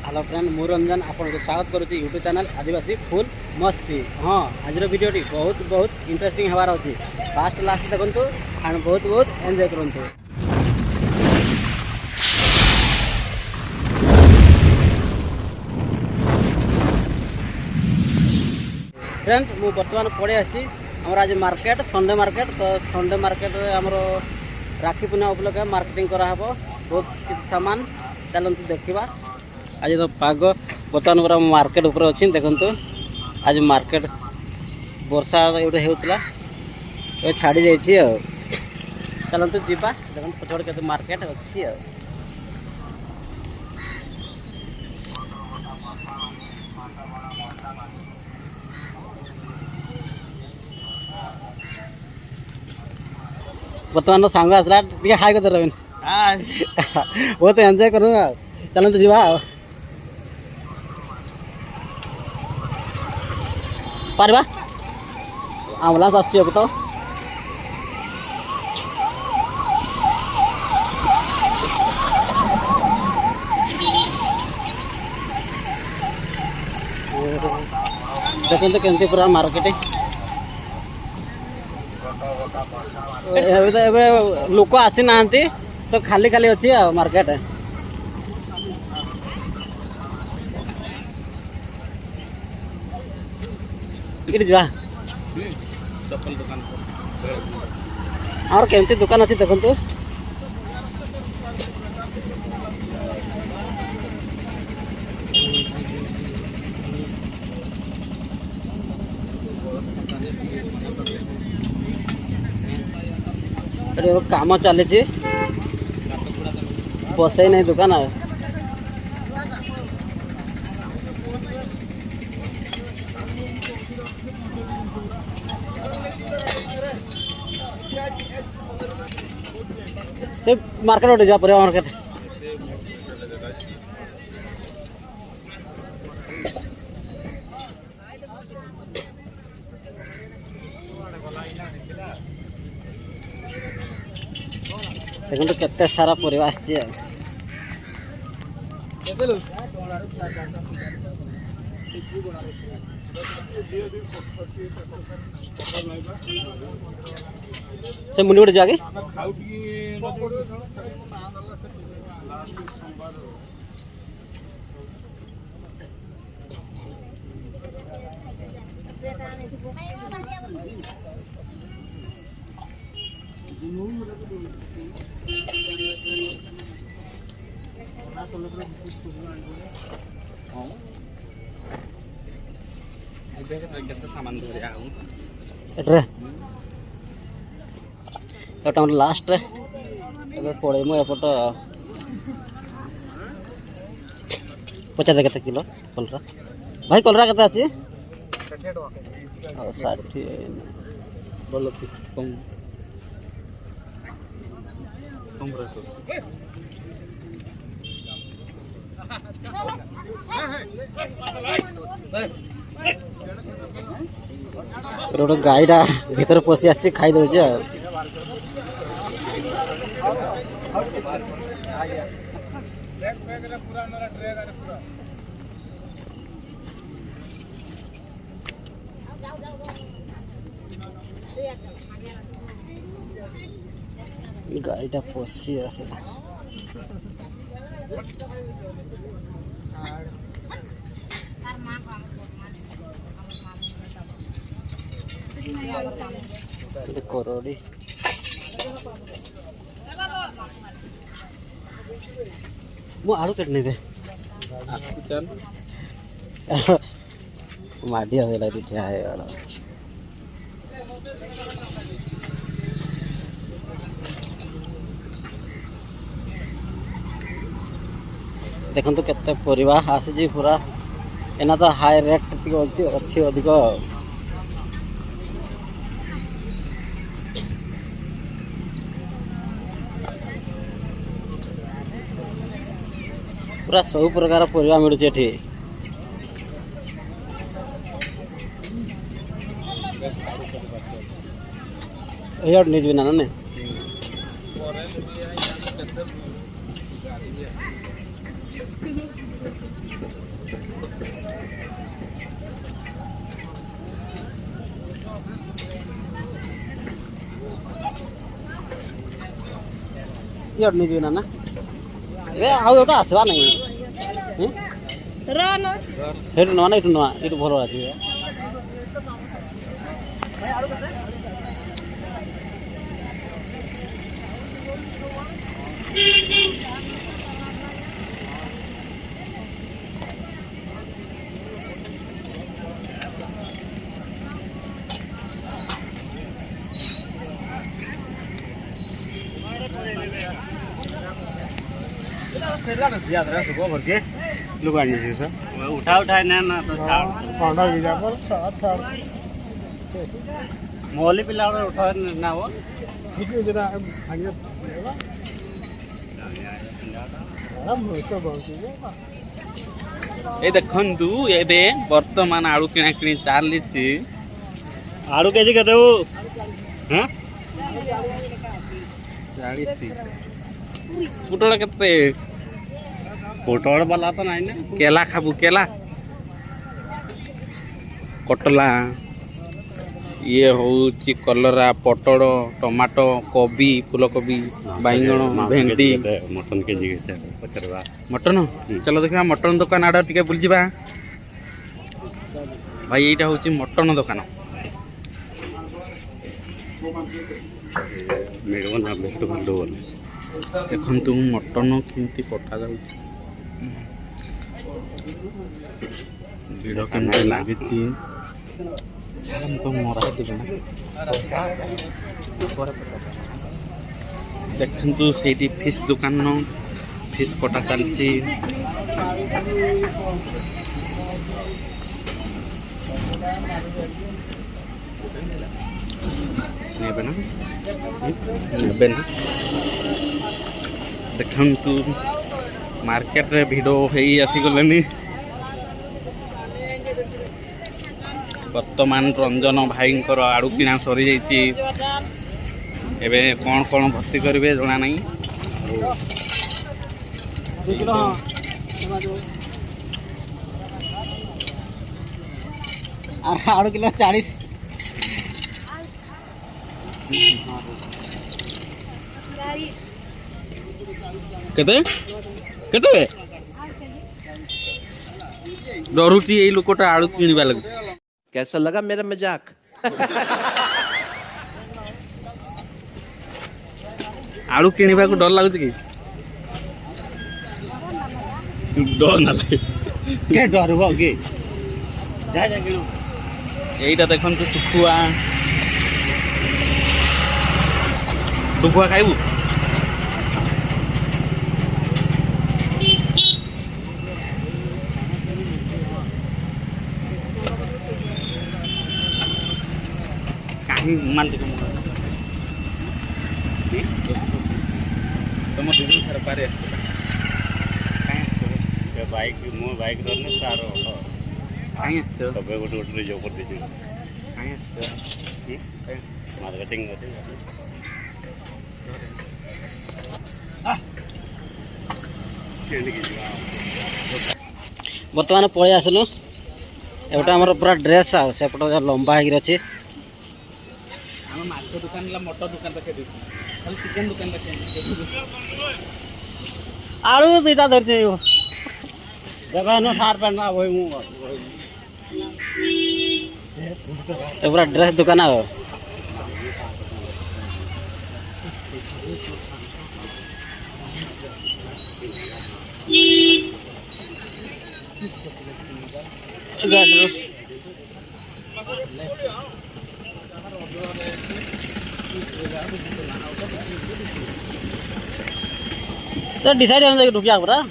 Hello friend मु रंजन आपन को स्वागत करुच्ची यूट्यूब चैनल आदिवासी फुल मस्ती। हाँ आज वीडियोटी बहुत बहुत इंटरेस्टिंग हबार अच्छी फास्ट लास्ट देखु एंड बहुत बहुत एंजॉय करूँ। फ्रेंड्स मु बर्तमान पड़े आसी आज मार्केट संडे मार्केट तो संडे मार्केट आमर राखी पूर्णिमा उपलक्षे मार्केटिंग कराहब बहुत किसी सामान चलते देखा। आज तो पाग बर्तमान पूरा मार्केट ऊपर अच्छी देखु आज मार्केट वर्षा ये होता छाड़ी जाइए चलते जीवा देखो पछड़ के मार्केट अच्छी। बर्तमान सांग आसला हाई कर रवीन बहुत एंजॉय करूँगा चलते जीवा पारबा आम्बुलांस आसुची तो देखते केमती पूरा मार्केट लोक आसी ना तो खाली खाली अच्छी मार्केट इट जा चप्पल दुकान और केमती दुकान अच्छी देखु काम चली बसई नहीं दुकान मार्केट उठे जा परिवा मार्केट देखो केते सारा परिवा आसी से मुनि गोटे जागे लास्ट पड़े मु एपट पचास के किलो कलरा भाई कलरा के 60 भल कम कम गोटे गाईटा भीतर पशि आसी खाई दौचे गाईटा पशि आस करोड़ी मु आलू कटने दे माडिया होला ठिया है वाला देखो तो केते परिवा आसी पूरा एना तो हाई रेट अच्छी अधिक पूरा सब प्रकार परिवा मिलूँ ये नहीं जी ना ना ଇଅଟ ନେବି ନା ଏ ଆଉ ଏଟା ଆସିବା ନାହିଁ ସେଇଠୁ ନୂଆ ନା ଏଇଠୁ ନୂଆ ଏଇଠୁ ଭଲ ଆସିବ उठा उठा ना तो मोली पिला उठा ना वो ये देखु ये बर्तमान आलू किଣା किणी चली आलू केजी के हाँ 40 पुटल के पोटल वाला तो नहीं ना केला खाबू केला कटला ये हूँ कलरा पटल टमाटो कोबी फूलकोबी बैगण भेंडी मटन के मटन चलो देखा मटन दुकान आड़ टे बुल जा भाई यहाँ हूँ मटन दुकान देखु मटन केमती कटा जा भिड़ केमती लगी देखु से फिश दुकान फिश कटा चलती देखु मार्केट रे भिड़ हो आसीगले वर्तमान रंजन भाई आड़ू किना सरी जाइए कौन कौन भर्ती करेंगे जना नहीं आड़ू किलो 40 केते केते डरुची ये लोकटा आड़ू किणवा लगे कैसा लगा मेरा मजाक आलू किणवा को डर लगुच कि डर ना लगे के डरबो के जा जा किणो एईटा देखन तो सुखुआ सुखुआ खाइबू मान तुम दिन थर पारे बाइक मो बाइक रने तार कहीं तबे गोटे गोटे रिजर्व कर दीजिए कहीं मार्केटिंग बर्तमान पलि आसलु एटा हमर पूरा ड्रेस आ सेपट लंबा हो अच्छे माछ दुकान मटर दुकान रखे खाली चिकेन दुकान रखे आलू दुईटा धरते जगह न सार पैंट वही पूरा ड्रेस दुकान आ तो डिसाइड करना चाहिए ढुकिया पूरा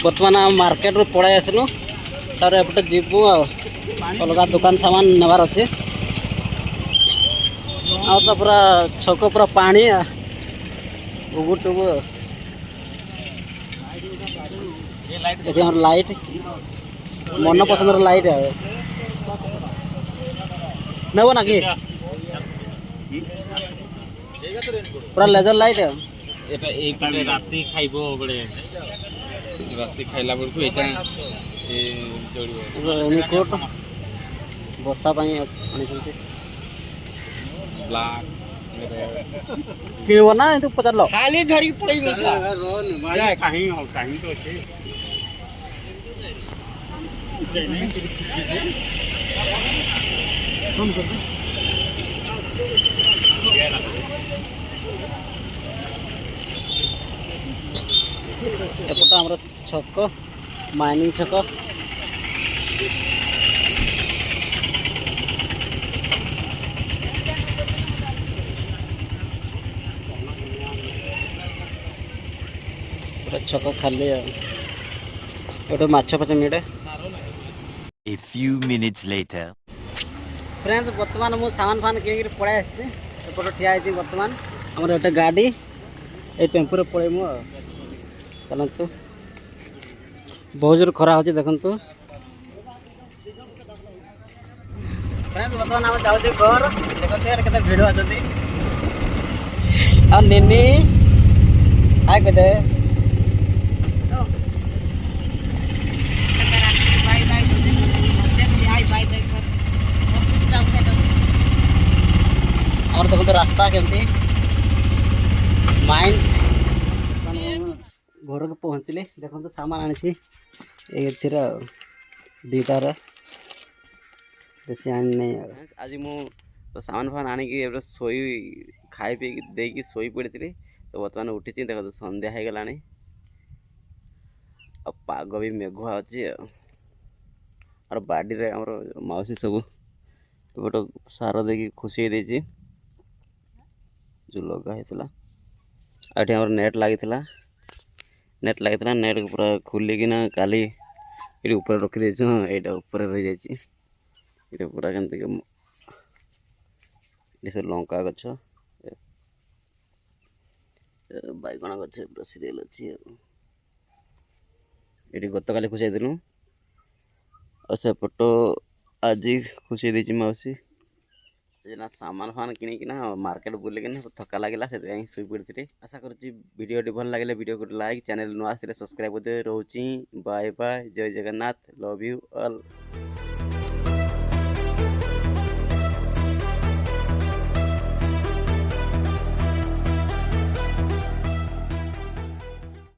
बर्तमान मार्केट रू पड़ाई आसलु तार एपटे जीवु अलग दुकान सामान नेबार अच्छे आ तो पूरा छक पूरा पानी उगु टुगु ये लाइट मन पसंद लाइट है नब ना कि पूरा लेजर लाइट है এটা এই পারে রাতে খাইবো বলে রাতে খাইলা বেলକୁ এটা ଏ ଜଳିବ ରେନିକୋଟ ବର୍ଷା ପାଇଁ ଆଣିଛନ୍ତି ବ୍ଲାକ୍ କିଣିବ ନା ଏମିତି ପଚାରିଲ ଖାଲି ଧରିକି ପଳେଇବ କାହିଁ କାହିଁ ତ ଅଛି ଏପଟ ଆମର ଛକ ମାଇନିଂ ଛକ ଛକ ଖାଲି ଆଉ ଗୋଟେ ମାଛ ଫାଛ ମିଳେ A few minutes later. Friends बर्तमान मु सामान फान किन पड़े आसपट ठिया बर्तमान आमर गोटे गाड़ी ये टेम्पो पड़ेमु चलतु बहुत जोर खरा हो देखु फ्रेंड्स बर्तमान आम जाऊँ घर देखते के भिड़ अच्छी निनी हाय कहते और देखो तो रास्ता केमती माइंस घर को पहुँचली देखो तो सामान आनी दुईटार बेसी आनी आज मु सामान फान आनिक शोई खाई पी देकी शोई पड़ी तो बर्तमान उठी देख तो संध्या हो गला पाग भी मेघुआ अच्छी और बाड़ी रे आमर मौसी सब गोटे सार देकी खुशी देती जो लगा होता आठ नेट लगी नेट पूरा खोलिकिना काली ये ऊपर रखी देचु यहाँ ऊपर रही जाइए पूरा केमती सब लंका गछ बैगण गछ पूरा सीरियल अच्छी ये गत काली खुशी देलु और सेपट आज खुशी देची मौसी ना सामान फान किणिकिना मार्केट बुलिकिना थका लगे से शुई पड़ी आशा करुँची वीडियो भल लगे वीडियो को लाइक चैनल नुआ सब्सक्राइब करते रोची बाय बाय जय जगन्नाथ लव यू ऑल।